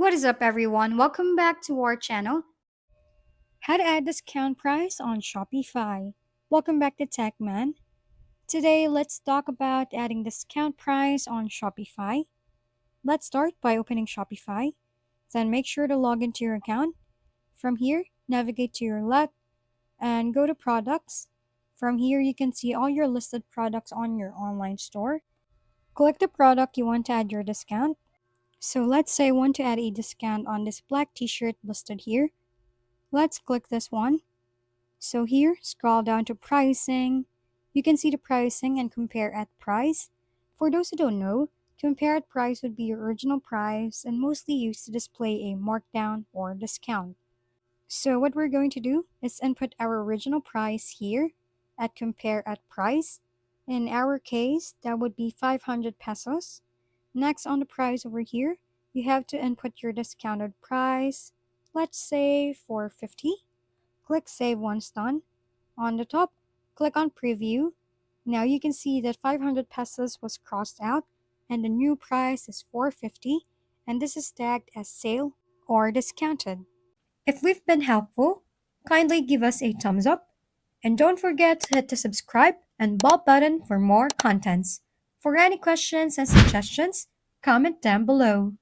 What is up, everyone? Welcome back to our channel. How to add discount price on Shopify. Welcome back to TechMan. Today, let's talk about adding discount price on Shopify. Let's start by opening Shopify. Then make sure to log into your account. From here, navigate to your left and go to products. From here, you can see all your listed products on your online store. Click the product you want to add your discount. So let's say I want to add a discount on this black t-shirt listed here. Let's click this one. So here, scroll down to pricing. You can see the pricing and compare at price. For those who don't know, compare at price would be your original price and mostly used to display a markdown or discount. So what we're going to do is input our original price here at compare at price. In our case, that would be 500 pesos. Next on the price over here, you have to input your discounted price. Let's say 450. Click Save once done. On the top, click on Preview. Now you can see that 500 pesos was crossed out and the new price is 450, and this is tagged as sale or discounted. If we've been helpful, kindly give us a thumbs up and don't forget to hit the subscribe and bell button for more contents. For any questions and suggestions, comment down below.